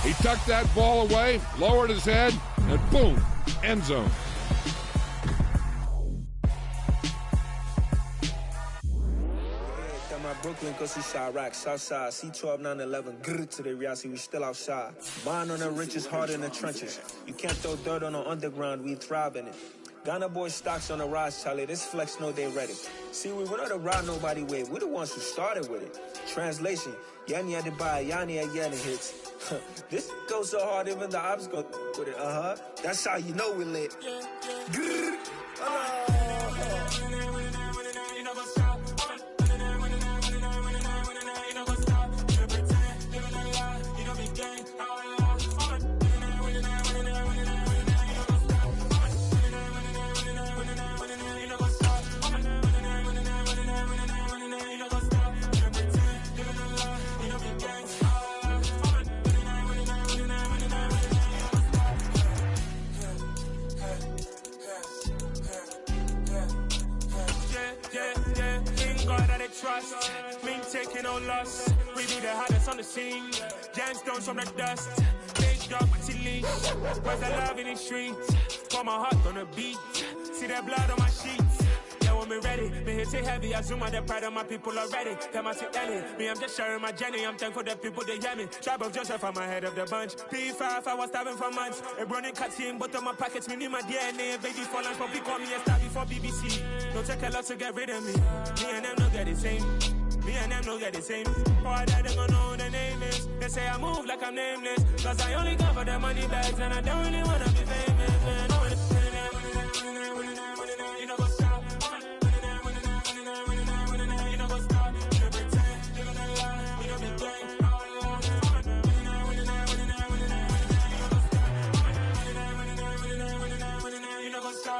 He tucked that ball away, lowered his head, and boom, end zone. Brooklyn, cause he shot rock, Southside, C12, 911, grrr to the reality, we still outside. Mine on the richest, heart in the trenches. You can't throw dirt on the underground, we thrive in it. Ghana boys stocks on the rise, Charlie, this flex know they ready. See, we went on the ride nobody with, we the ones who started with it. Translation, Yanni had to buy, Yanni had Yanni hits. This goes so hard, even the ops go with it, That's how you know we lit. Grrr. Trust, mean taking no loss. We be the hardest on the scene. Gemstones from the dust. Big dog with leash. Where's the love in the streets? Pour my heart on the beat. See that blood on my sheets. Yeah, when me ready, me hit it heavy. I zoom out the pride of my people already. Them I see Ellie. Me, I'm just sharing my journey. I'm thankful that people they hear me. Tribe of Joseph, I'm ahead of the bunch. P5, I was starving for months. A running cuts in, but on my pockets, me need my DNA. Baby for lunch, but we call me a star before BBC. Don't take a lot to get rid of me. Me and them no get the same. Me and them no get the same. Boy, that they gon' know who the name is. They say I move like I'm nameless. Cause I only come for the money bags and I don't really wanna be famous, man. You know what's up? You know what's up? You pretend, living a lie. We don't be gang. You know what's up?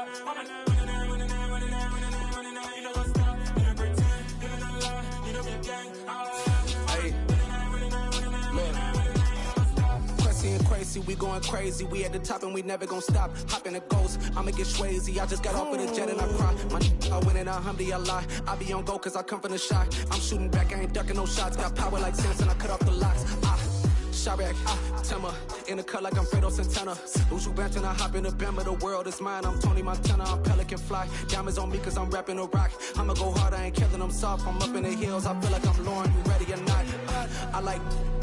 Crazy, we going crazy. We at the top and we never gon' stop. Hop in a ghost, I'ma get swayzy. I just got off of the jet and I cry. I win in alhamdulillah. I be on go cause I come from the shot. I'm shooting back, I ain't ducking no shots. Got power like Samson, I cut off the locks. Sharek, Tema, in the cut like I'm Fredo Santana. Usual Banton, I hop in the Bama, the world is mine. I'm Tony Montana, I'm Pelican Fly. Diamonds on me cause I'm rapping a rock. I'ma go hard, I ain't killing them soft. I'm up in the hills, I feel like I'm Lauren, you ready or not? I like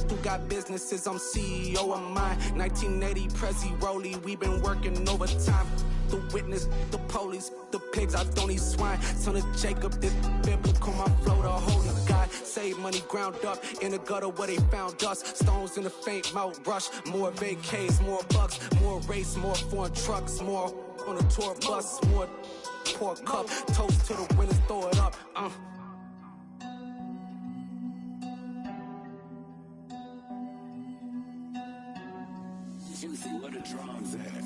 who got businesses, I'm CEO of mine. 1980 Prezi Rolly, we been working overtime. The witness, the police, the pigs, I don't eat swine. Son of Jacob, this biblical, my flow, the holy God. Save money ground up in the gutter where they found us. Stones in the faint mouth rush. More vacays, more bucks, more race, more foreign trucks, more on a tour bus, more pour cup. Toast to the winners, throw it up. Juicy, where the drums at?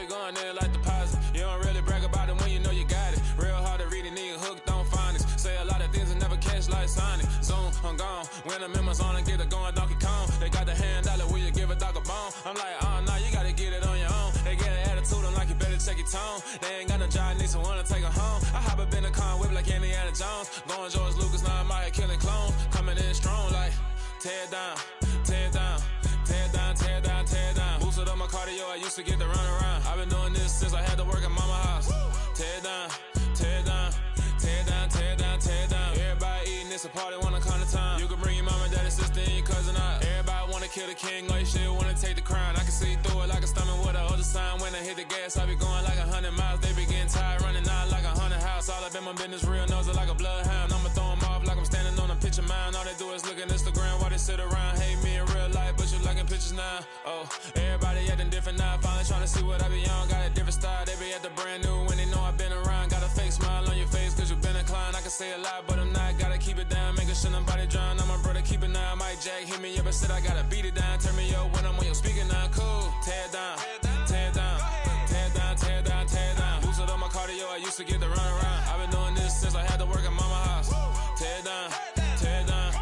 Going in like deposit. You don't really brag about it when you know you got it. Real hard to read a nigga hooked on phonics. Say a lot of things and never catch like Sonic. Zoom, I'm gone. When the members on and get it going Donkey Kong. They got the hand dollar, will you give a dog a bone? I'm like, oh no, you gotta get it on your own. They get an attitude, I'm like, you better check your tone. They ain't got no job, need someone to take her home. I hop up in the car, whip like Indiana Jones. Going George Lucas, now I'm out here killing clones. Coming in strong like, tear down, tear down. Tear down, tear down, tear down. Boosted up my cardio, I used to get to run around. I've been doing this since I had to work at mama house. Tear down, tear down, tear down, tear down, tear down. Everybody eating, it's a party, wanna come to time. You can bring your mama, daddy, sister, and your cousin out. Everybody wanna kill the king, or you shit wanna take the crown. I can see through it like a stomach with a other sign. When I hit the gas, I be going like 100 miles. They be getting tired, running out like 100 house. All up in my business, real nose like a bloodhound. I'ma throw them off like I'm standing on a picture mine. All they do is look at Instagram while they sit around. Hate me in real life, but you liking pictures now. Oh, everybody acting different now. Finally trying to see what I be on. Got a different style, they be at the brand new when they know I've been around. Got a fake smile on your face cause you been inclined. I can say a lot, but I'm not. Gotta keep it down, making sure nobody drown. I'm my brother, keep it now. Mike Jack hit me up and said I gotta beat it down. Turn me up when I'm on your speaker now. Cool, tear down, tear down, tear down, tear down, tear down. Boosted up my cardio, I used to get to run around. I've been doing this since I had to work at mama house. Tear down, tear down,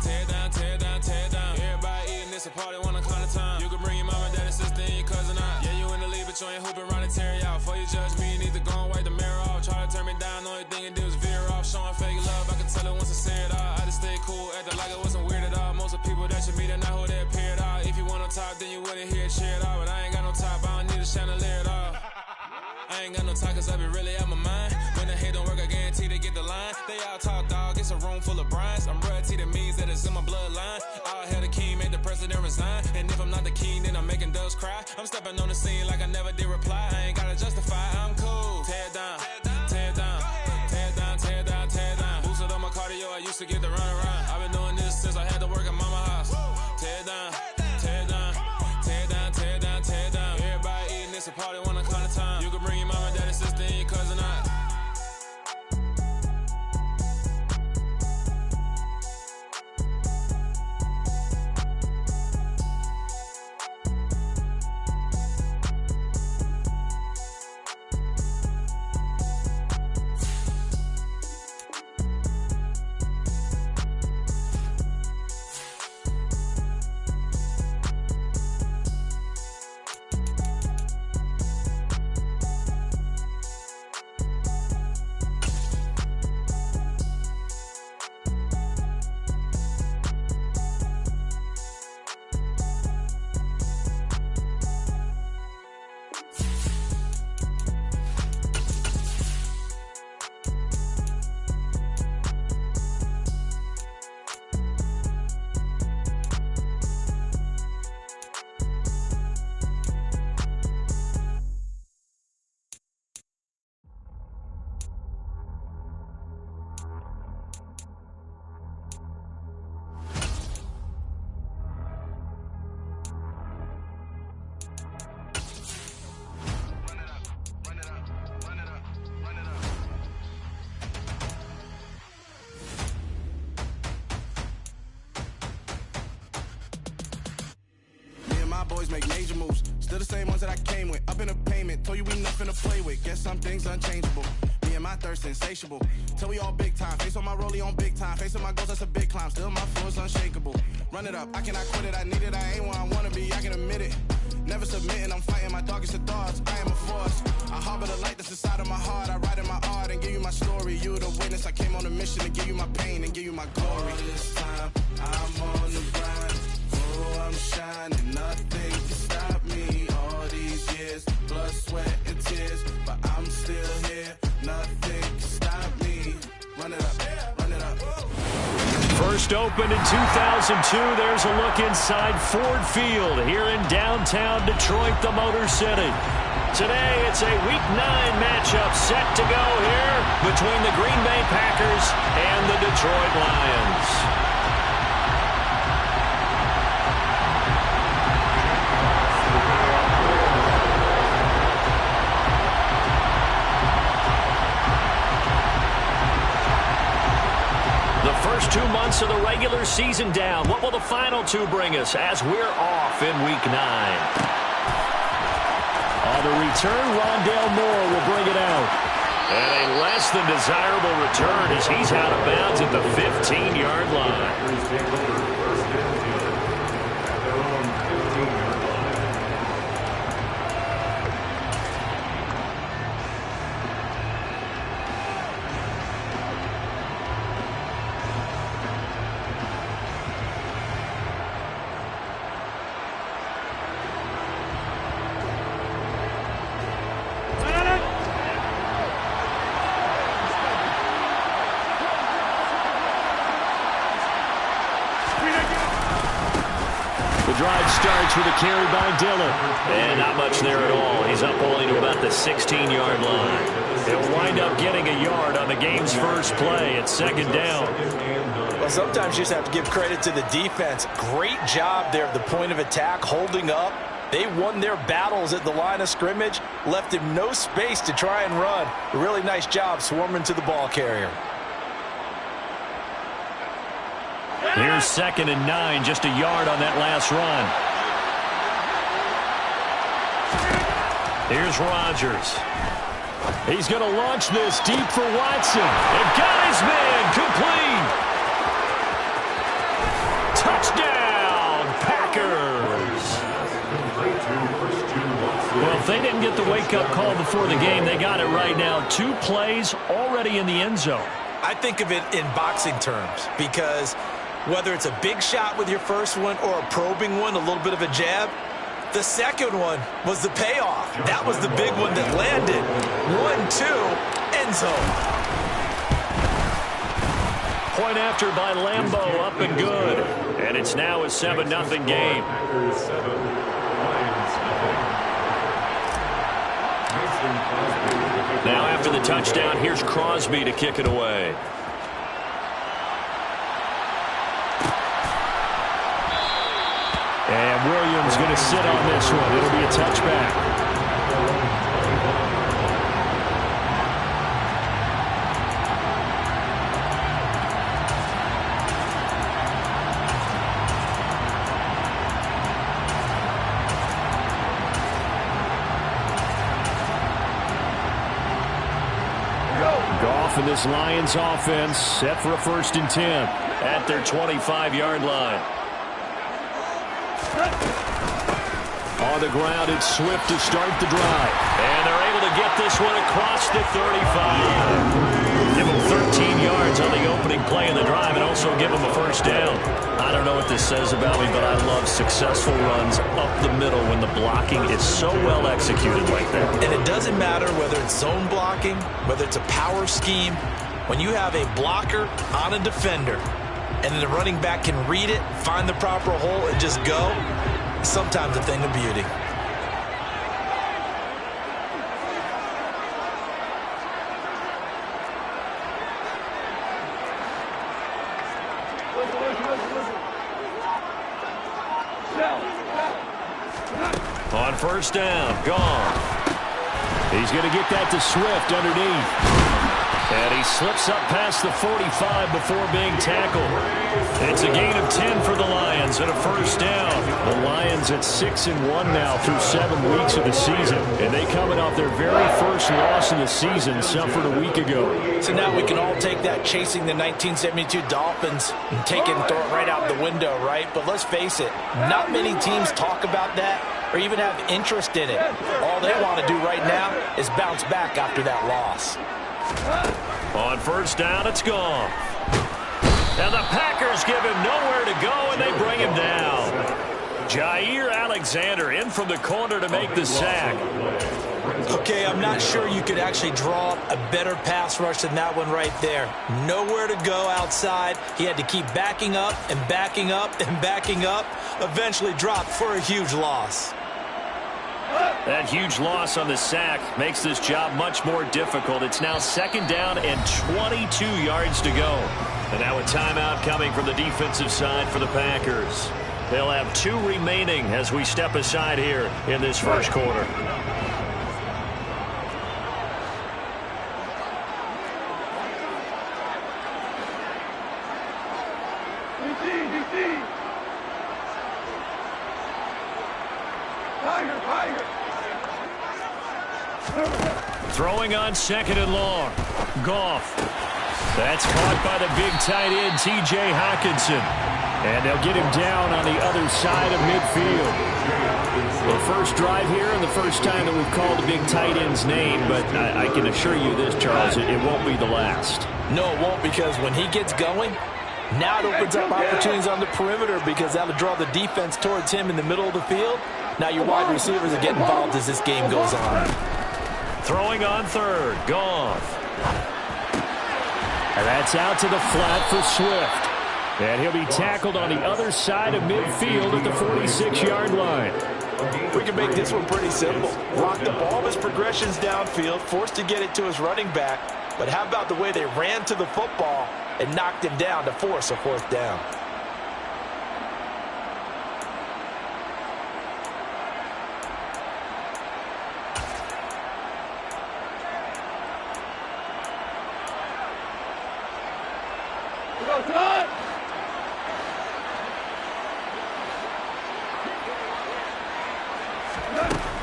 tear down, tear down, tear down. Everybody eating, it's a party, wanna come to time. You can judge me, need to go and wipe the mirror off. Try to turn me down, only thing it did was veer off. Showing fake love, I can tell it once I say it all. I just stay cool, acting like it wasn't weird at all. Most of the people that you meet are not who they appear at all. If you want on top, then you wouldn't hear it cheer at all. But I ain't got no top, I don't need a chandelier at all. I ain't got no talk, cause I be really out my mind. When the hate don't work, I guarantee they get the line. They all talk, dog, it's a room full of brinds. I'm royalty, that means that it's in my bloodline. All hell the king, made the president resign. And if I'm not the king, then I'm making doves cry. I'm stepping on the scene like I never did reply. I ain't gotta justify, I'm cool. Tear down, tear down, tear down, tear down, tear down. Boosted on my cardio, I used to get the run around. I've been doing this since I had to work at mama house. Tear down, tear down, tear down, tear down, tear down. Everybody eating, it's a party when I count the time. You can bring your mama, daddy, sister, and your cousin out. Boys make major moves, still the same ones that I came with. Up in a payment, told you we nothing to play with. Guess some things unchangeable. Me and my thirst insatiable. Till we all big time. Face on my rollie on big time. Facing my goals, that's a big climb. Still my floor's unshakable. Run it up, I cannot quit it. I need it, I ain't where I wanna be. I can admit it. Never submitting, I'm fighting my darkest of thoughts. I am a force. I harbor the light that's inside of my heart. I write in my art and give you my story. You the witness. I came on a mission to give you my pain and give you my glory. All this time, I'm on the grind. Oh, I'm shining, nothing can stop me. All these years, blood, sweat, and tears, but I'm still here. Nothing can stop me. Run it up, run it up. First opened in 2002, there's a look inside Ford Field here in downtown Detroit, the Motor City. Today, it's a Week 9 matchup set to go here between the Green Bay Packers and the Detroit Lions. First 2 months of the regular season down. What will the final two bring us as we're off in Week 9? On the return, Rondale Moore will bring it out. And a less than desirable return as he's out of bounds at the 15-yard line. Drive starts with a carry by Dillon. And not much there at all. He's up only to about the 16-yard line. He'll wind up getting a yard on the game's first play at second down. Well, sometimes you just have to give credit to the defense. Great job there at the point of attack, holding up. They won their battles at the line of scrimmage, left him no space to try and run. A really nice job swarming to the ball carrier. Here's 2nd and 9, just a yard on that last run. Here's Rodgers. He's going to launch this deep for Watson. And got his man complete. Touchdown, Packers. Well, if they didn't get the wake-up call before the game, they got it right now. 2 plays already in the end zone. I think of it in boxing terms because whether it's a big shot with your first one or a probing one, a little bit of a jab, the second one was the payoff. That was the big one that landed. 1-2, end zone. Point after by Lambeau, up and good. And it's now a 7-0 game. Now after the touchdown, here's Crosby to kick it away. And Williams going to sit on this one. It'll be a touchback. And this Lions offense set for a 1st and 10 at their 25-yard line. On the ground, it's Swift to start the drive. And they're able to get this one across the 35. Give them 13 yards on the opening play in the drive and also give them a 1st down. I don't know what this says about me, but I love successful runs up the middle when the blocking is so well executed like that. And it doesn't matter whether it's zone blocking, whether it's a power scheme. When you have a blocker on a defender and then the running back can read it, find the proper hole, and just go, it's sometimes a thing of beauty. On 1st down, gone. He's going to get that to Swift underneath. And he slips up past the 45 before being tackled. It's a gain of 10 for the Lions and a 1st down. The Lions at 6-1 now through 7 weeks of the season. And they coming off their very first loss of the season, suffered a week ago. So now we can all take that chasing the 1972 Dolphins and take it and throw it right out the window, right? But let's face it, not many teams talk about that or even have interest in it. All they want to do right now is bounce back after that loss. On 1st down, it's gone. And the Packers give him nowhere to go, and they bring him down. Jair Alexander in from the corner to make the sack. Okay, I'm not sure you could actually draw a better pass rush than that one right there. Nowhere to go outside. He had to keep backing up and backing up and backing up. Eventually dropped for a huge loss. That huge loss on the sack makes this job much more difficult. It's now 2nd down and 22 yards to go. And now a timeout coming from the defensive side for the Packers. They'll have 2 remaining as we step aside here in this 1st quarter. Throwing on 2nd and long. Goff. That's caught by the big tight end, T.J. Hockenson. And they'll get him down on the other side of midfield. The first drive here and the first time that we've called the big tight end's name, but I can assure you this, Charles, it won't be the last. No, it won't, because when he gets going, now it opens up opportunities on the perimeter because that'll draw the defense towards him in the middle of the field. Now your wide receivers will get involved as this game goes on. Throwing on 3rd, Goff. And that's out to the flat for Swift. And he'll be tackled on the other side of midfield at the 46-yard line. We can make this one pretty simple. Blocked up all of his progressions downfield, forced to get it to his running back. But how about the way they ran to the football and knocked him down to force a 4th down?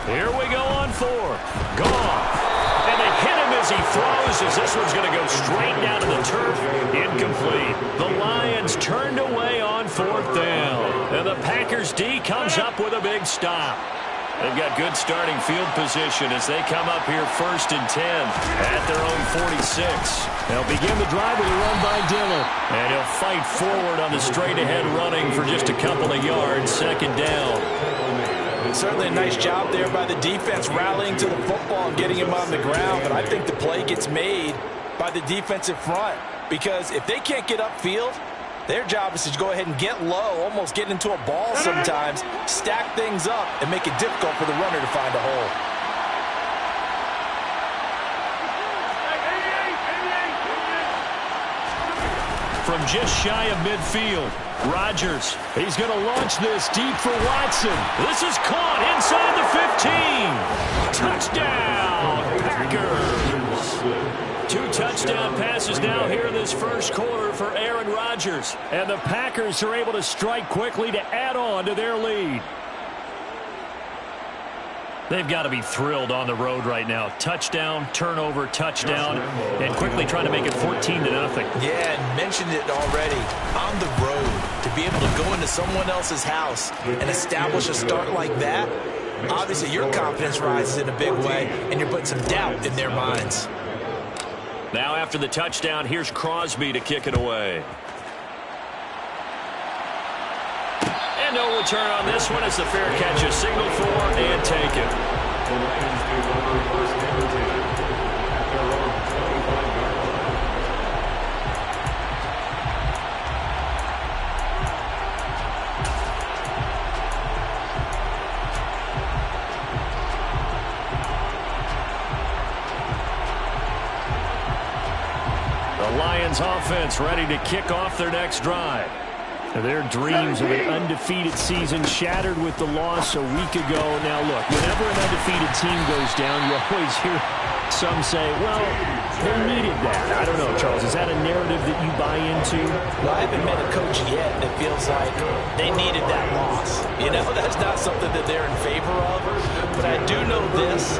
Here we go on 4th. Goff. And they hit him as he throws, as this one's going to go straight down to the turf. Incomplete. The Lions turned away on 4th down. And the Packers D comes up with a big stop. They've got good starting field position as they come up here 1st and 10 at their own 46. They'll begin the drive with a run by Dillon. And he'll fight forward on the straight-ahead running for just a couple of yards, 2nd down. Certainly a nice job there by the defense rallying to the football and getting him on the ground. But I think the play gets made by the defensive front because if they can't get upfield, their job is to go ahead and get low, almost get into a ball sometimes, stack things up, and make it difficult for the runner to find a hole. From just shy of midfield, Rodgers. He's going to launch this deep for Watson. This is caught inside the 15. Touchdown, Packers. 2 touchdown passes now here in this first quarter for Aaron Rodgers. And the Packers are able to strike quickly to add on to their lead. They've got to be thrilled on the road right now. Touchdown, turnover, touchdown, and quickly trying to make it 14-0. Yeah, and mentioned it already. On the road, to be able to go into someone else's house and establish a start like that, obviously your confidence rises in a big way, and you're putting some doubt in their minds. Now after the touchdown, here's Crosby to kick it away. And no return on this one as the fair catch is signaled for and taken. The Lions offense ready to kick off their next drive. Their dreams of an undefeated season shattered with the loss a week ago. Now, look, whenever an undefeated team goes down, you always hear some say, well, they needed that. I don't know, Charles. Is that a narrative that you buy into? Well, I haven't met a coach yet that feels like they needed that loss. You know, that's not something that they're in favor of. But I do know this.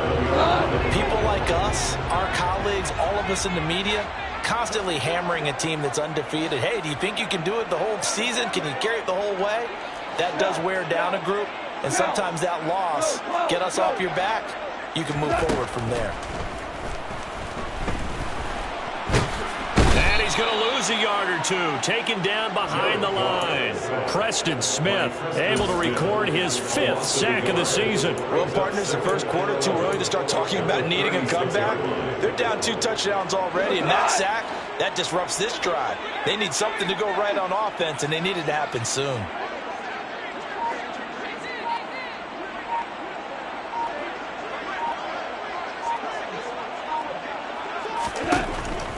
People like us, our colleagues, all of us in the media, constantly hammering a team that's undefeated. Hey, do you think you can do it the whole season? Can you carry it the whole way? That does wear down a group, and sometimes that loss, get us off your back, you can move forward from there. And he's going to lose a yard or two, taken down behind the line. Preston Smith able to record his 5th sack of the season. Well, partners, the first quarter, too early to start talking about needing a comeback. They're down 2 touchdowns already, and that sack, that disrupts this drive. They need something to go right on offense, and they need it to happen soon.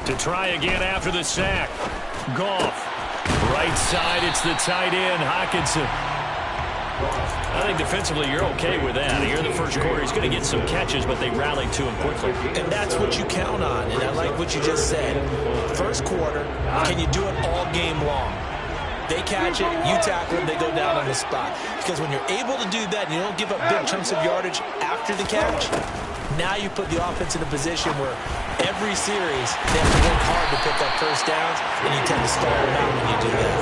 To try again after the sack. Goff. Right side, it's the tight end, Hockenson. I think defensively you're okay with that. Here in the first quarter, he's going to get some catches, but they rallied to him quickly. And that's what you count on, and I like what you just said. First quarter, can you do it all game long? They catch it, you tackle them, they go down on the spot. Because when you're able to do that and you don't give up big chunks of yardage after the catch, now you put the offense in a position where every series they have to work hard to pick up first downs, and you tend to stall them out when you do that.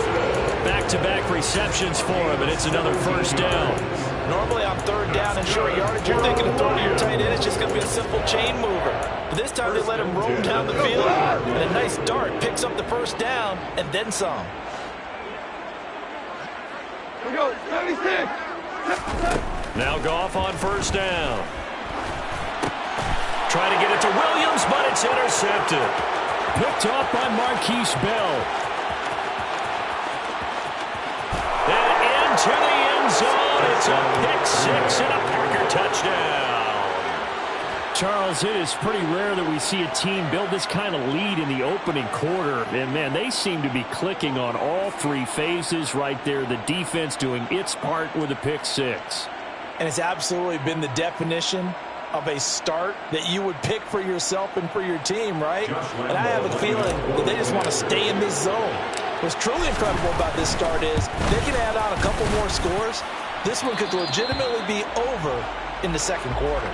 Back-to-back receptions for him, and it's another first down. Normally on 3rd down and short yardage, you're thinking of throwing to your tight end. It's just going to be a simple chain mover. But this time they let him roam down the field, and a nice dart picks up the first down and then some. Here we go, 76. Now Goff on first down. Trying to get it to Williams, but it's intercepted. Picked off by Marquise Bell. And into the end zone. It's a pick-6 and a Packer touchdown. Charles, it is pretty rare that we see a team build this kind of lead in the opening quarter. And, man, they seem to be clicking on all 3 phases right there. The defense doing its part with a pick-6. And it's absolutely been the definition of a start that you would pick for yourself and for your team, right? And I have a feeling that they just want to stay in this zone. What's truly incredible about this start is they can add on a couple more scores. This one could legitimately be over in the second quarter.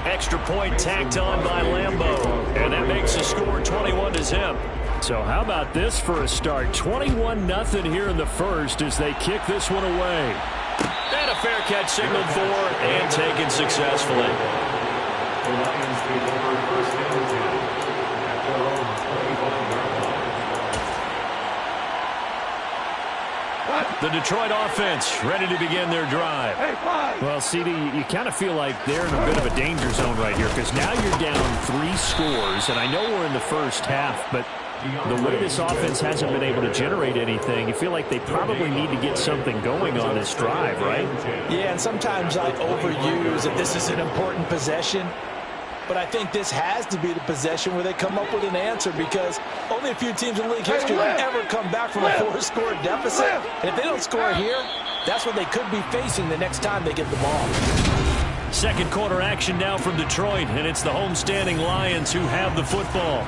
Extra point tacked on by Lambeau. And that makes the score 21-0. So how about this for a start? 21-0 here in the first as they kick this one away. And a fair catch signaled for and taken successfully. The Detroit offense ready to begin their drive. Well, CD, you kind of feel like they're in a bit of a danger zone right here because now you're down 3 scores, and I know we're in the first half, but the way this offense hasn't been able to generate anything, you feel like they probably need to get something going on this drive, right? Yeah, and sometimes I overuse that this is an important possession. But I think this has to be the possession where they come up with an answer because only a few teams in league history have ever come back from a 4-score deficit. And if they don't score here, that's what they could be facing the next time they get the ball. Second quarter action now from Detroit, and it's the homestanding Lions who have the football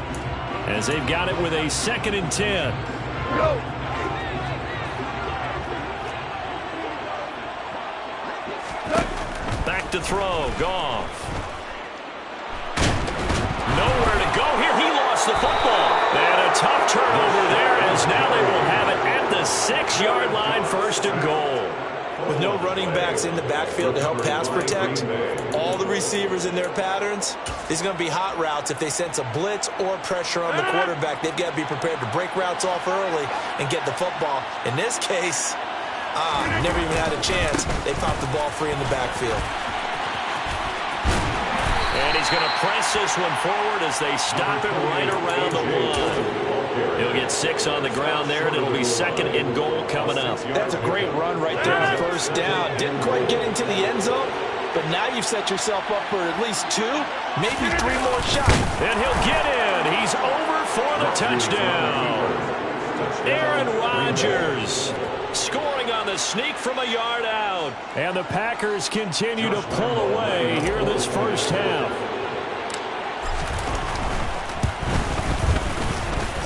as they've got it with a 2nd and 10. Go. Back to throw, Goff. Nowhere to go here. He lost the football. And a tough turnover there as now they will have it at the 6-yard line, 1st and goal. With no running backs in the backfield to help pass protect, all the receivers in their patterns, these are going to be hot routes. If they sense a blitz or pressure on the quarterback, they've got to be prepared to break routes off early and get the football. In this case, never even had a chance. They popped the ball free in the backfield. And he's going to press this one forward as they stop it right around the 1. He'll get 6 on the ground there, and it'll be 2nd and goal coming up. That's a great run right there on 1st down. Didn't quite get into the end zone, but now you've set yourself up for at least 2, maybe 3 more shots. And he'll get in. He's over for the touchdown. Aaron Rodgers scoring on the sneak from a yard out. And the Packers continue to pull away here in this first half.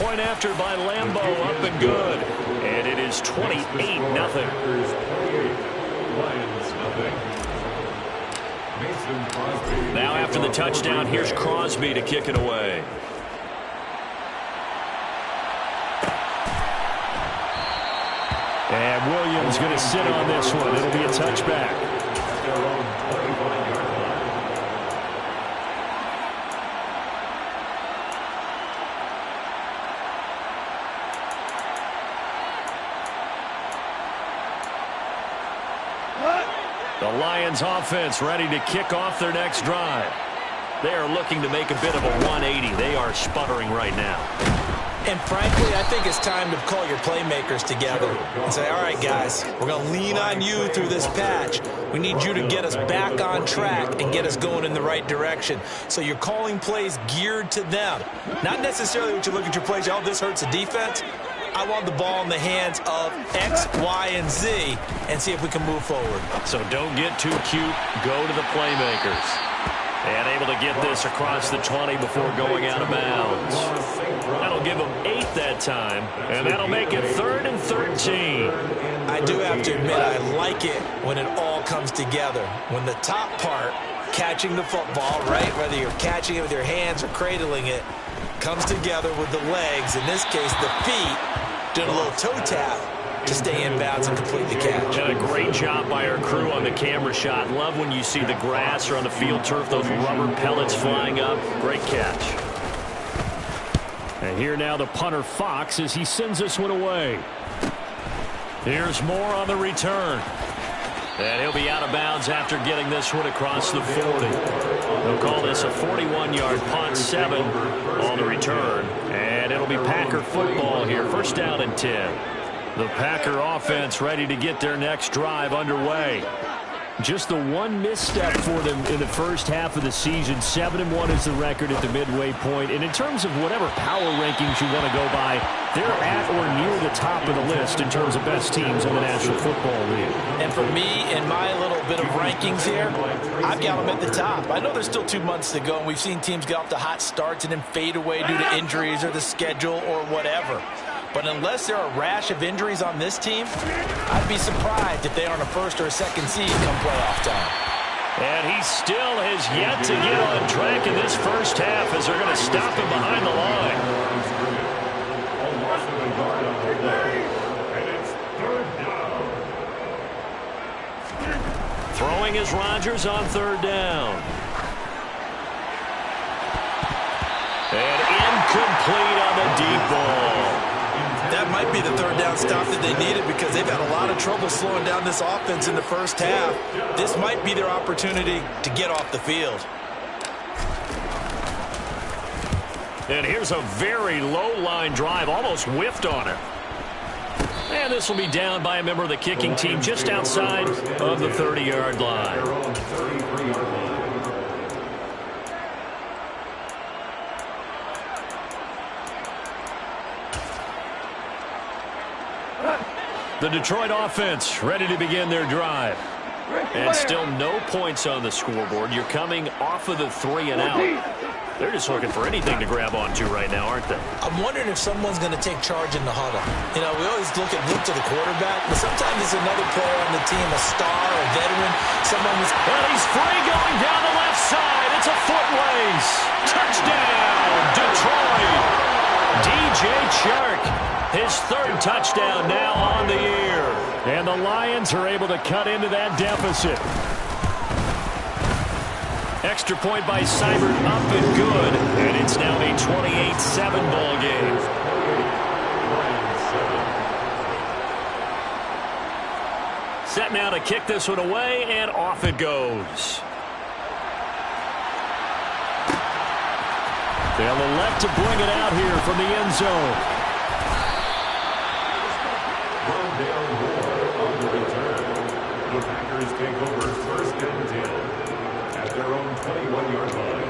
Point after by Lambeau, up and good. And it is 28-0. Now after the touchdown, here's Crosby to kick it away. And Williams going to sit on this one. It'll be a touchback. The Lions offense ready to kick off their next drive. They are looking to make a bit of a 180. They are sputtering right now. And frankly, I think it's time to call your playmakers together and say, all right, guys, we're going to lean on you through this patch. We need you to get us back on track and get us going in the right direction. So you're calling plays geared to them. Not necessarily what you look at your plays, oh, this hurts the defense. I want the ball in the hands of X, Y, and Z and see if we can move forward. So don't get too cute. Go to the playmakers. And able to get this across the 20 before going out of bounds. That'll give them 8 that time, and that'll make it 3rd and 13. I do have to admit, I like it when it all comes together. When the top part, catching the football, right, whether you're catching it with your hands or cradling it, comes together with the legs, in this case the feet, doing a little toe tap to stay in bounds and complete the catch. And a great job by our crew on the camera shot. Love when you see the grass or on the field turf, those rubber pellets flying up. Great catch. And here now the punter Fox as he sends this one away. Here's more on the return. And he'll be out of bounds after getting this one across the 40. They'll call this a 41-yard punt, 7 on the return. And it'll be Packer football here. 1st down and 10. The Packer offense ready to get their next drive underway. Just the one misstep for them in the first half of the season. 7-1 is the record at the midway point. And in terms of whatever power rankings you want to go by, they're at or near the top of the list in terms of best teams in the National Football League. And for me, in my little bit of rankings here, I've got them at the top. I know there's still 2 months to go, and we've seen teams get off to hot starts and then fade away due to injuries or the schedule or whatever. But unless there are a rash of injuries on this team, I'd be surprised if they aren't a 1st or a 2nd seed come playoff time. And he still has yet to get on track in this first half as they're going to stop him behind the line. throwing is Rodgers on third down. And incomplete on the deep ball. That might be the third down stop that they needed because they've had a lot of trouble slowing down this offense in the first half. This might be their opportunity to get off the field. And here's a very low line drive, almost whiffed on it. And this will be down by a member of the kicking team just outside of the 30-yard line. The Detroit offense ready to begin their drive. And still no points on the scoreboard. You're coming off of the 3 and out. They're just looking for anything to grab onto right now, aren't they? I'm wondering if someone's going to take charge in the huddle. You know, we always look to the quarterback, but sometimes it's another player on the team, a star, a veteran, someone who's... Well, he's free going down the left side. It's a foot race. Touchdown, Detroit. DJ Chark, his third touchdown now on the year. And the Lions are able to cut into that deficit. Extra point by Seibert up and good. And it's now a 28-7 ball game. Set now to kick this one away, and off it goes. They'll elect to bring it out here from the end zone. The Packers take over first and 10 at their own 21-yard line.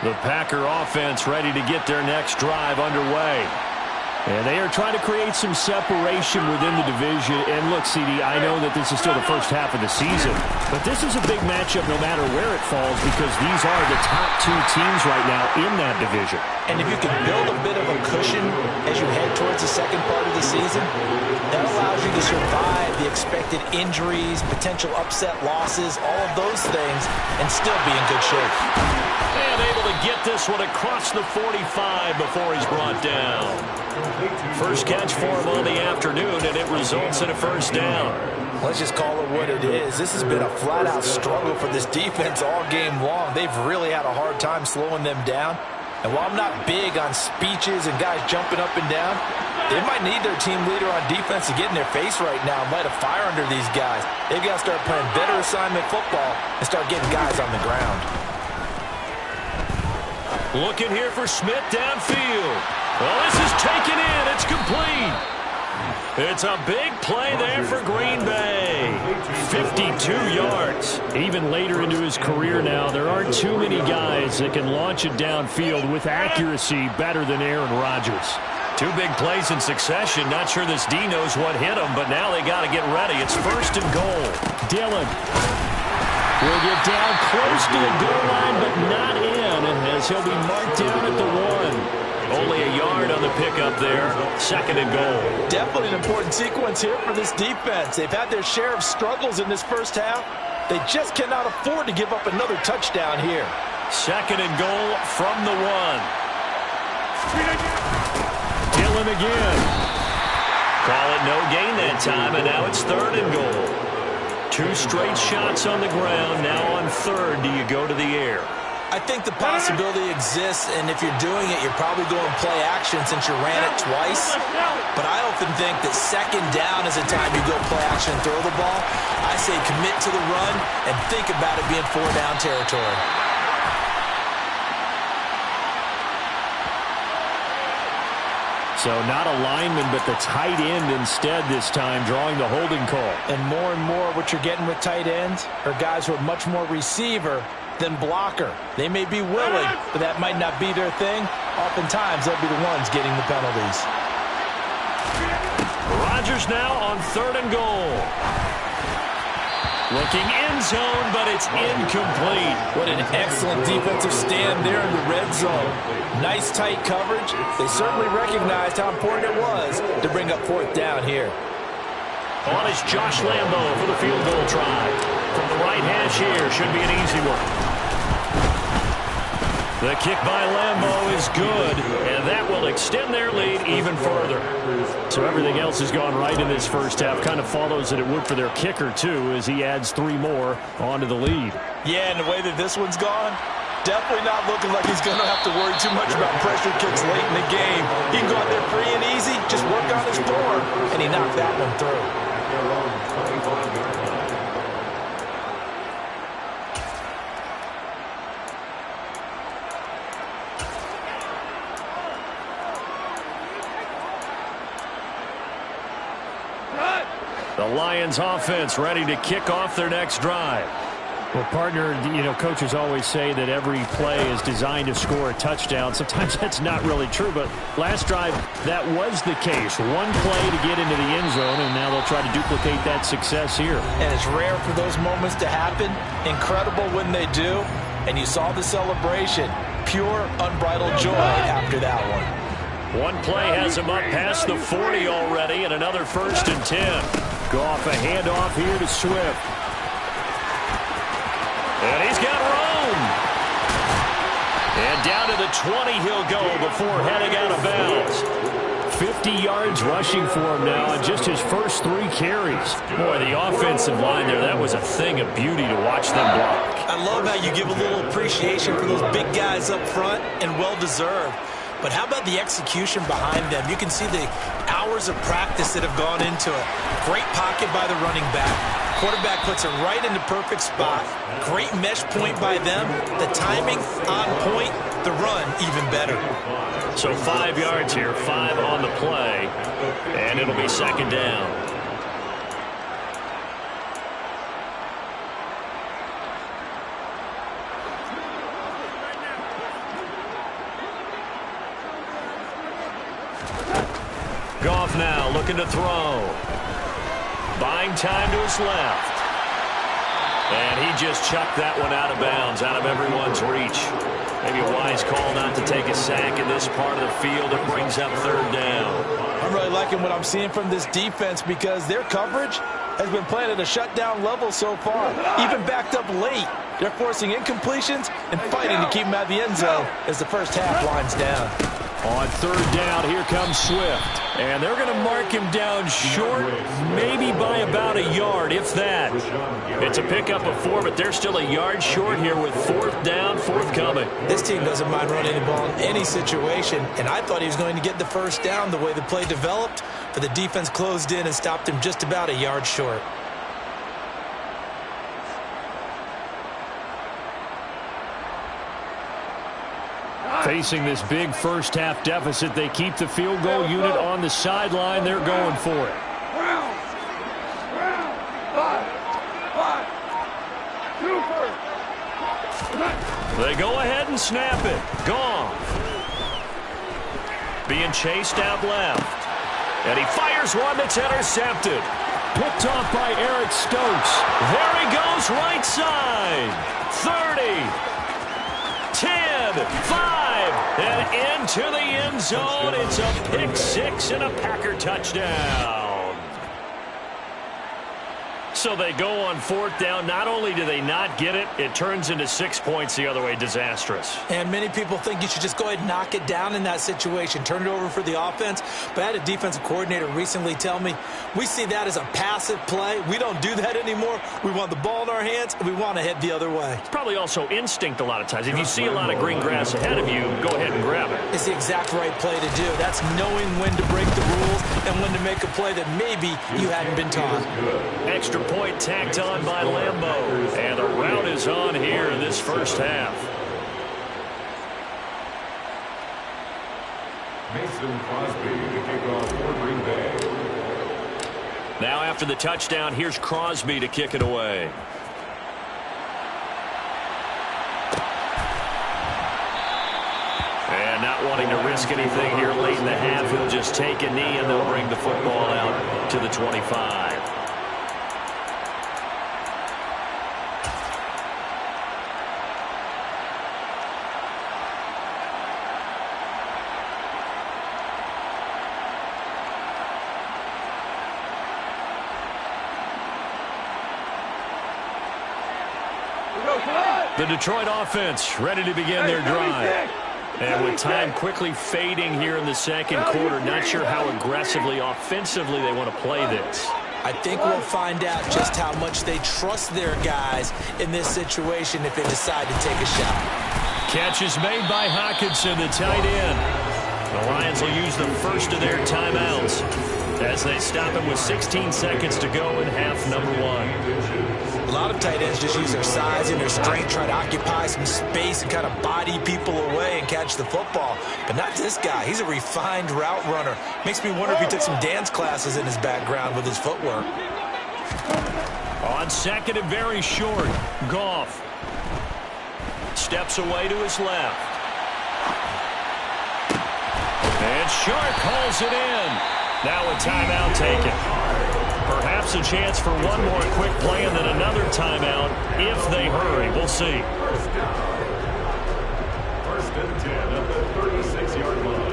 The Packer offense ready to get their next drive underway. And they are trying to create some separation within the division. And look, CD, I know that this is still the first half of the season, but this is a big matchup no matter where it falls because these are the top two teams right now in that division. And if you can build a bit of a cushion as you head towards the second part of the season, that allows you to survive the expected injuries, potential upset losses, all of those things, and still be in good shape. And able to get this one across the 45 before he's brought down. First catch for him on the afternoon, and it results in a first down. Let's just call it what it is. This has been a flat-out struggle for this defense all game long. They've really had a hard time slowing them down. And while I'm not big on speeches and guys jumping up and down, they might need their team leader on defense to get in their face right now and light a fire under these guys. They've got to start playing better assignment football and start getting guys on the ground. Looking here for Smith downfield. Well, this is taken in. It's complete. It's a big play there for Green Bay. 52 yards. Even later into his career now, there aren't too many guys that can launch it downfield with accuracy better than Aaron Rodgers. Two big plays in succession. Not sure this D knows what hit him, but now they got to get ready. It's first and goal. Dillon will get down close to the goal line, but not in, as he'll be marked down at the 1. Only a yard on the pickup there. Second and goal. Definitely an important sequence here for this defense. They've had their share of struggles in this first half. They just cannot afford to give up another touchdown here. Second and goal from the 1. Dillon again. Call it no gain that time, and now it's third and goal. Two straight shots on the ground. Now on third, do you go to the air? I think the possibility exists, and if you're doing it, you're probably going play action since you ran it twice. But I often think that second down is a time you go play action and throw the ball. I say commit to the run and think about it being 4-down territory. So not a lineman, but the tight end instead this time, drawing the holding call. And more what you're getting with tight ends are guys who are much more receiver than blocker. They may be willing, but that might not be their thing. Oftentimes, they'll be the ones getting the penalties. Rodgers now on third and goal. Looking end zone, but it's incomplete. What an excellent defensive stand there in the red zone. Nice tight coverage. They certainly recognized how important it was to bring up fourth down here. On is Josh Lambo for the field goal try. From the right hash here, should be an easy one. The kick by Lambeau is good, and that will extend their lead even further. So everything else has gone right in this first half. Kind of follows that it would for their kicker, too, as he adds 3 more onto the lead. Yeah, and the way that this one's gone, definitely not looking like he's going to have to worry too much about pressure kicks late in the game. He can go out there free and easy, just work on his form, and he knocked that one through. The Lions offense ready to kick off their next drive. Well, partner, coaches always say that every play is designed to score a touchdown. Sometimes that's not really true, but last drive, that was the case. One play to get into the end zone, and now they'll try to duplicate that success here. And it's rare for those moments to happen. Incredible when they do. And you saw the celebration. Pure, unbridled joy after that one. One play has him up past the 40 already, and another 1st and 10. Goff a handoff here to Swift. And he's got room. And down to the 20 he'll go before heading out of bounds. 50 yards rushing for him now on just his first 3 carries. Boy, the offensive line there, that was a thing of beauty to watch them block. I love how you give a little appreciation for those big guys up front, and well-deserved. But how about the execution behind them? You can see the hours of practice that have gone into it. Great pocket by the running back. Quarterback puts it right in the perfect spot. Great mesh point by them. The timing on point. The run even better. So 5 yards here, 5 on the play. And it'll be 2nd down. Goff now looking to throw. Buying time to his left. And he just chucked that one out of bounds, out of everyone's reach. Maybe a wise call not to take a sack in this part of the field. It brings up 3rd down. I'm really liking what I'm seeing from this defense because their coverage has been playing at a shutdown level so far. Even backed up late. They're forcing incompletions and fighting to keep them out of the end zone as the first half winds down. On 3rd down, here comes Swift. And they're going to mark him down short, maybe by about a yard, if that. It's a pickup of 4, but they're still a yard short here with 4th down, forthcoming. This team doesn't mind running the ball in any situation, and I thought he was going to get the 1st down the way the play developed, but the defense closed in and stopped him just about a yard short. Facing this big first half deficit, they keep the field goal unit on the sideline. They're going for it. They go ahead and snap it. Gone. Being chased out left. And he fires one that's intercepted. Picked off by Eric Stokes. There he goes, right side. 30. 10, 5, and into the end zone. It's a pick 6 and a Packer touchdown. So they go on 4th down. Not only do they not get it, it turns into 6 points the other way. Disastrous. And many people think you should just go ahead and knock it down in that situation. Turn it over for the offense. But I had a defensive coordinator recently tell me, we see that as a passive play. We don't do that anymore. We want the ball in our hands, and we want to head the other way. It's probably also instinct a lot of times. If you see a lot of green grass ahead of you, go ahead and grab it. It's the exact right play to do. That's knowing when to break the rules and when to make a play that maybe you hadn't been taught. Extra point tacked on by Lambeau. And the route is on here in this first half. Mason Crosby to kick off for Green Bay. Now after the touchdown, here's Crosby to kick it away. And not wanting to risk anything here late in the half, he'll just take a knee and they'll bring the football out to the 25. The Detroit offense ready to begin their drive. And with time quickly fading here in the second quarter, not sure how aggressively, offensively they want to play this. I think we'll find out just how much they trust their guys in this situation if they decide to take a shot. Catch is made by Hawkinson, the tight end. The Lions will use the first of their timeouts as they stop him with 16 seconds to go in half number one. A lot of tight ends just use their size and their strength, try to occupy some space and kind of body people away and catch the football. But not this guy. He's a refined route runner. Makes me wonder if he took some dance classes in his background with his footwork. On second and very short, Goff steps away to his left. And Sharp hauls it in. Now a timeout taken. Perhaps a chance for one more quick play and then another timeout if they hurry. We'll see. First and 10 at the 36-yard line.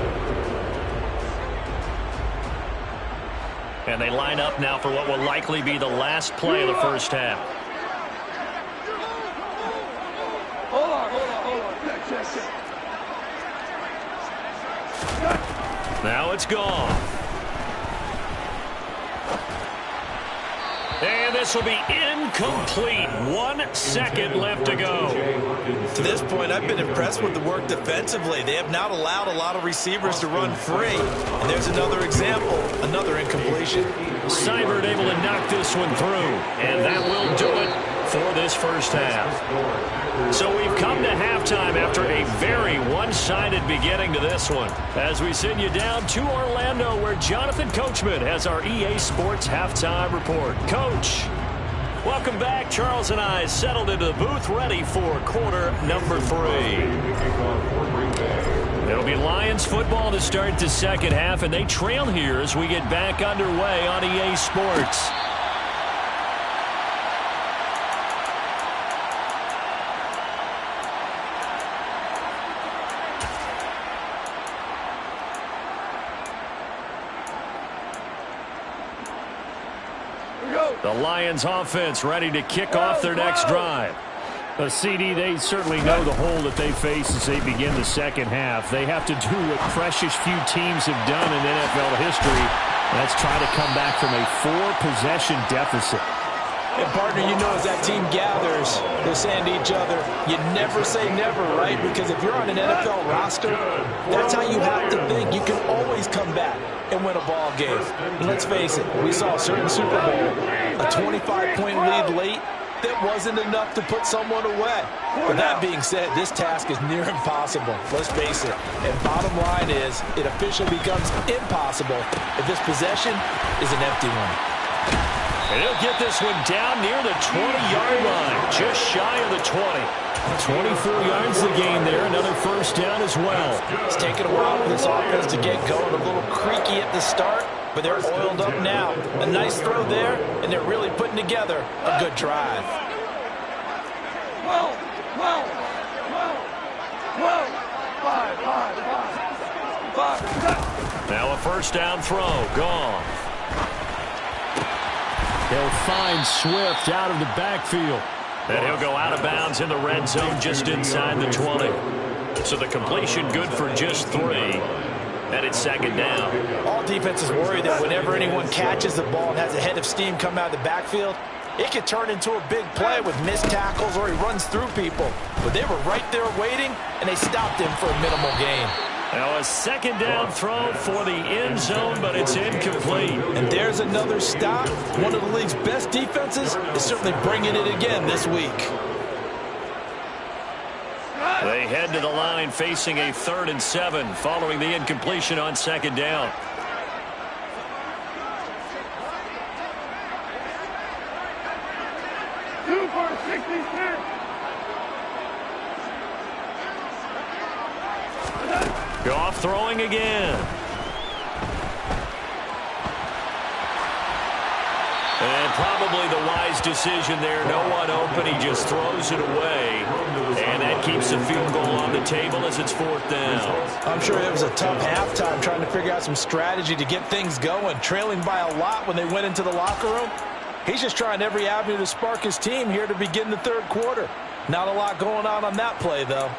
And they line up now for what will likely be the last play of the first half. Hold on. Check. Now it's gone. And this will be incomplete. 1 second left to go. To this point, I've been impressed with the work defensively. They have not allowed a lot of receivers to run free. And there's another example, another incompletion. Seibert able to knock this one through. And that will do it for this first half. So we've come to halftime after a very one-sided beginning to this one. As we send you down to Orlando, where Jonathan Coachman has our EA Sports halftime report. Coach, welcome back. Charles and I settled into the booth, ready for quarter number 3. It'll be Lions football to start the second half, and they trail here as we get back underway on EA Sports. The Lions offense ready to kick off their next drive. CD, they certainly know the hole that they face as they begin the second half. They have to do what precious few teams have done in NFL history. That's try to come back from a 4-possession deficit. And, partner, you know as that team gathers, they're saying to each other, you never say never, right? Because if you're on an NFL roster, that's how you have to think. You can always come back and win a ball game. And let's face it, we saw a certain Super Bowl, a 25-point lead late, that wasn't enough to put someone away. But that being said, this task is near impossible. Let's face it. And bottom line is, it officially becomes impossible if this possession is an empty one. And he'll get this one down near the 20-yard line, just shy of the 20. 24 yards the gain there, another first down as well. It's taken a while for this offense to get going, a little creaky at the start, but they're oiled up now. A nice throw there, and they're really putting together a good drive. Whoa. 5. Now a first down throw, gone. They'll find Swift out of the backfield. And he'll go out of bounds in the red zone just inside the 20. So the completion good for just 3. And it's second down. All defenses worry that whenever anyone catches the ball and has a head of steam come out of the backfield, it could turn into a big play with missed tackles or he runs through people. But they were right there waiting, and they stopped him for a minimal gain. Now a second down throw for the end zone, but it's incomplete. And there's another stop. One of the league's best defenses is certainly bringing it again this week. They head to the line facing a 3rd and 7 following the incompletion on second down. Goff throwing again. And probably the wise decision there. No one open. He just throws it away. And that keeps the field goal on the table as it's 4th down. I'm sure it was a tough halftime trying to figure out some strategy to get things going. Trailing by a lot when they went into the locker room. He's just trying every avenue to spark his team here to begin the third quarter. Not a lot going on that play, though.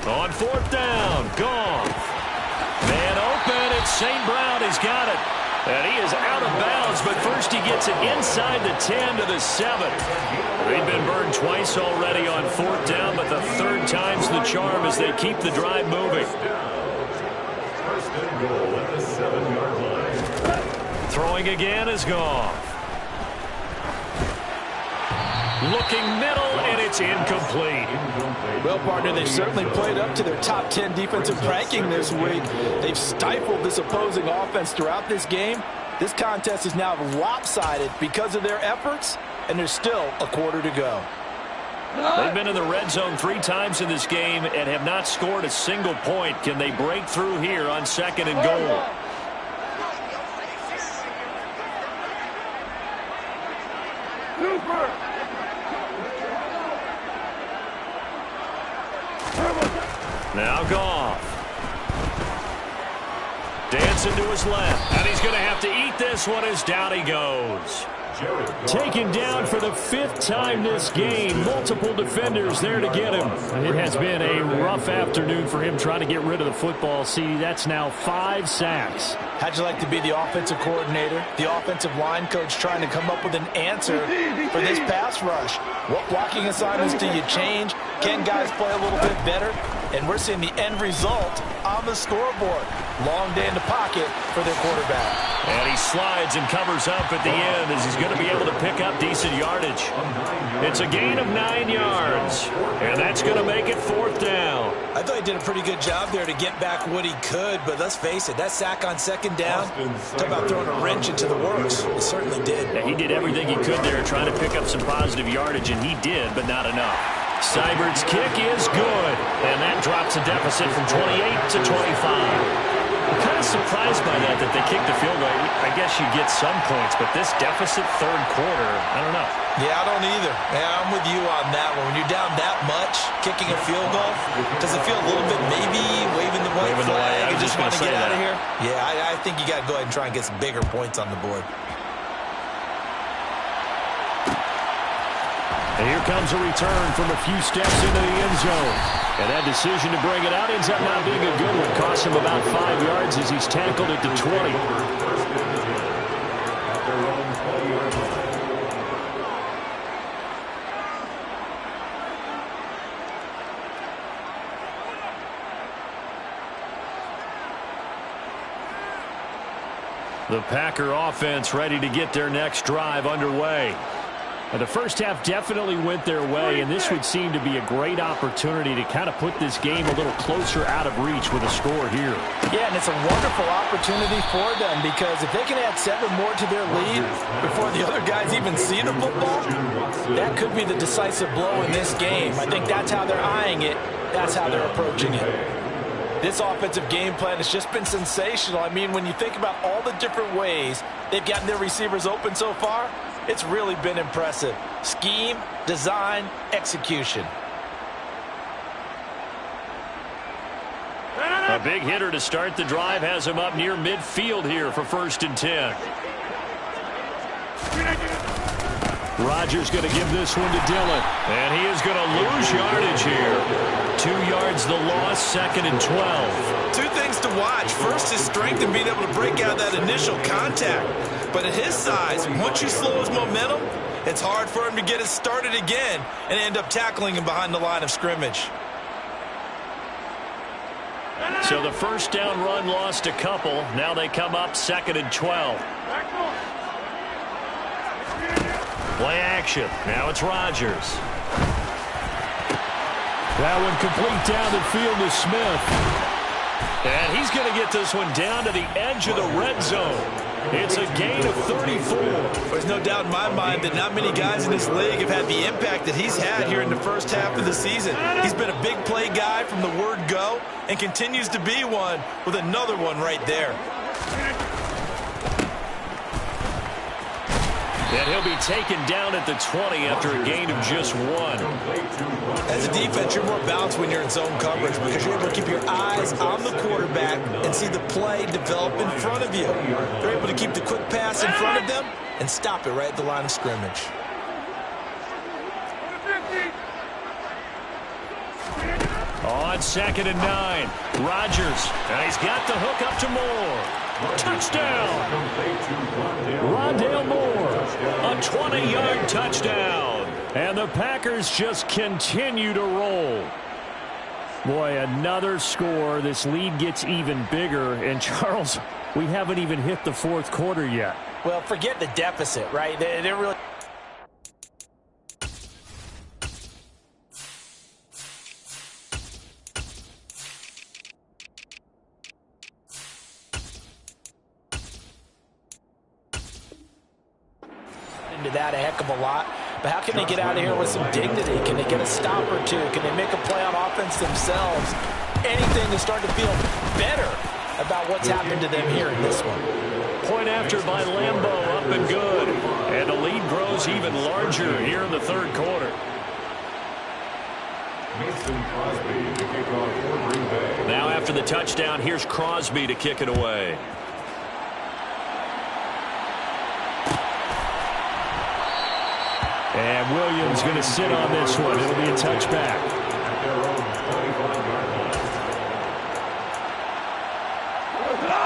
On fourth down, Goff. Man open, it's St. Brown. He's got it. And he is out of bounds, but first he gets it inside the 10 to the 7. They've been burned twice already on fourth down, but the third time's the charm as they keep the drive moving. First and goal at the 7-yard line. Throwing again is Goff. Looking middle, and it's incomplete. Well, partner, they've certainly played up to their top 10 defensive ranking this week. They've stifled this opposing offense throughout this game. This contest is now lopsided because of their efforts, and there's still a quarter to go. They've been in the red zone 3 times in this game and have not scored a single point. Can they break through here on second and goal? Now Goff. Dancing to his left. And he's going to have to eat this one as down he goes. Taken down for the 5th time this game. Multiple defenders there to get him. It has been a rough afternoon for him trying to get rid of the football. See, that's now 5 sacks. How'd you like to be the offensive coordinator, the offensive line coach trying to come up with an answer for this pass rush? What blocking assignments do you change? Can guys play a little bit better? And we're seeing the end result on the scoreboard. Long day in the pocket for their quarterback. And he slides and covers up at the end as he's going to be able to pick up decent yardage. It's a gain of 9 yards. And that's going to make it 4th down. I thought he did a pretty good job there to get back what he could, but let's face it, that sack on 2nd down, talk about throwing a wrench into the works. He certainly did. Yeah, he did everything he could there trying to pick up some positive yardage, and he did, but not enough. Seibert's kick is good, and that drops a deficit from 28 to 25. I'm kind of surprised by that they kicked the field goal. I guess you get some points, but this deficit third quarter, I don't know. Yeah, I don't either. Yeah, I'm with you on that one. When you're down that much, kicking a field goal, does it feel a little bit maybe waving the white flag and just want to get out of here? Yeah, I think you got to go ahead and try and get some bigger points on the board. And here comes a return from a few steps into the end zone. And that decision to bring it out ends up not being a good one. Costs him about 5 yards as he's tackled at the 20. The Packer offense ready to get their next drive underway. And the first half definitely went their way, and this would seem to be a great opportunity to kind of put this game a little closer out of reach with a score here. Yeah, and it's a wonderful opportunity for them because if they can add 7 more to their lead before the other guys even see the football, that could be the decisive blow in this game. I think that's how they're eyeing it. That's how they're approaching it. This offensive game plan has just been sensational. I mean, when you think about all the different ways they've gotten their receivers open so far, it's really been impressive. Scheme, design, execution. A big hitter to start the drive has him up near midfield here for 1st and 10. Rodgers going to give this one to Dillon. And he is going to lose yardage here. 2 yards the loss, 2nd and 12. 2 things to watch. First, his strength in being able to break out that initial contact. But at his size, once you slow his momentum, it's hard for him to get it started again and end up tackling him behind the line of scrimmage. So the first down run lost a couple. Now they come up 2nd and 12. Play action. Now it's Rodgers. That one complete down the field to Smith. And he's going to get this one down to the edge of the red zone. It's a gain of 34. There's no doubt in my mind that not many guys in this league have had the impact that he's had here in the first half of the season. He's been a big play guy from the word go and continues to be one with another one right there. And he'll be taken down at the 20 after a gain of just 1. As a defense, you're more balanced when you're in zone coverage because you're able to keep your eyes on the quarterback and see the play develop in front of you. You're able to keep the quick pass in front of them and stop it right at the line of scrimmage. On 2nd and 9, Rodgers. And he's got the hook up to Moore. Touchdown! Rondale Moore, a 20-yard touchdown. And the Packers just continue to roll. Boy, another score. This lead gets even bigger. And, Charles, we haven't even hit the 4th quarter yet. Well, forget the deficit, right? They're really... into that a heck of a lot. But how can they get out of here with some dignity? Can they get a stop or two? Can they make a play on offense themselves? Anything to start to feel better about what's happened to them here in this one. Point after by Lambeau, up and good. And the lead grows even larger here in the 3rd quarter. Now after the touchdown, here's Crosby to kick it away. And Williams going to sit on this one. It'll be a touchback.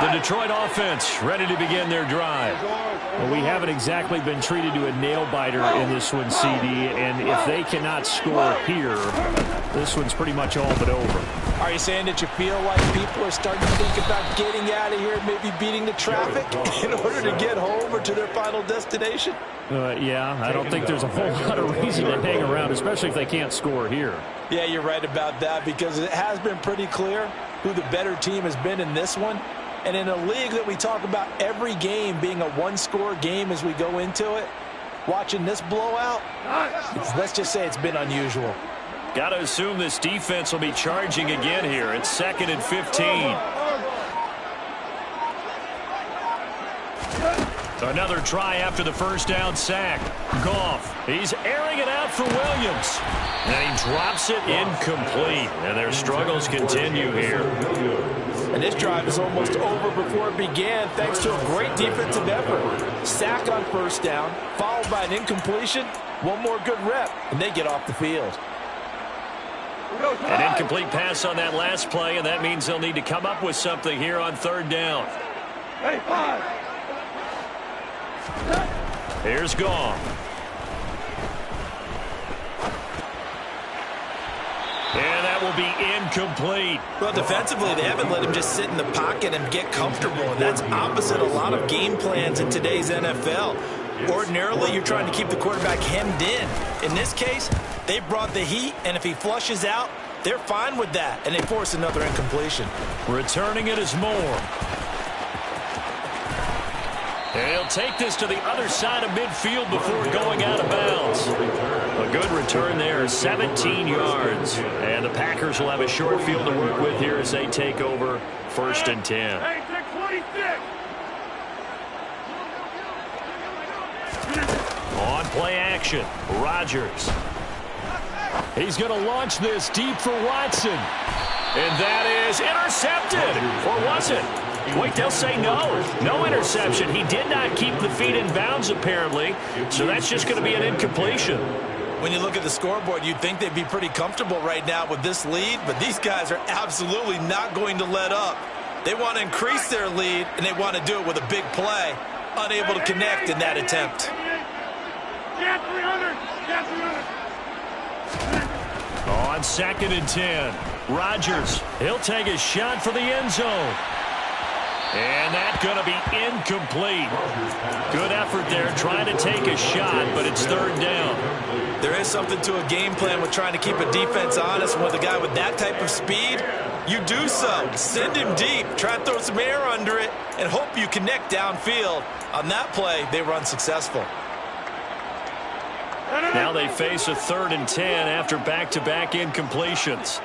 The Detroit offense ready to begin their drive. Well, we haven't exactly been treated to a nail-biter in this one, CD. And if they cannot score here, this one's pretty much all but over. Are you saying that you feel like people are starting to think about getting out of here, maybe beating the traffic in order to get home or to their final destination? Yeah, I don't think there's a whole lot of reason to hang around, especially if they can't score here. Yeah, you're right about that because it has been pretty clear who the better team has been in this one. And in a league that we talk about every game being a one-score game as we go into it, watching this blowout, let's just say it's been unusual. Got to assume this defense will be charging again here. It's 2nd and 15. Another try after the first down sack. Goff, he's airing it out for Williams. And he drops it incomplete. And their struggles continue here. And this drive is almost over before it began thanks to a great defensive effort. Sack on first down, followed by an incompletion. One more good rep, and they get off the field. An incomplete pass on that last play, and that means they'll need to come up with something here on 3rd down. Here's Goff. And that will be incomplete. Well, defensively, they haven't let him just sit in the pocket and get comfortable, and that's opposite a lot of game plans in today's NFL. Ordinarily, you're trying to keep the quarterback hemmed in. In this case, they brought the heat, and if he flushes out, they're fine with that, and they force another incompletion. Returning it is Moore. And he'll take this to the other side of midfield before going out of bounds. A good return there, 17 yards. And the Packers will have a short field to work with here as they take over 1st and 10. On play action, Rodgers. He's going to launch this deep for Watson. And that is intercepted. Or was it? Wait, they'll say no. No interception. He did not keep the feet in bounds, apparently. So that's just going to be an incompletion. When you look at the scoreboard, you'd think they'd be pretty comfortable right now with this lead, but these guys are absolutely not going to let up. They want to increase their lead, and they want to do it with a big play. Unable to connect in that attempt. On 2nd and 10, Rodgers, he'll take a shot for the end zone. And that's going to be incomplete. Good effort there trying to take a shot, but it's 3rd down. There is something to a game plan with trying to keep a defense honest. With a guy with that type of speed, you do so. Send him deep. Try and throw some air under it and hope you connect downfield. On that play, they were unsuccessful. Now they face a 3rd and 10 after back-to-back incompletions.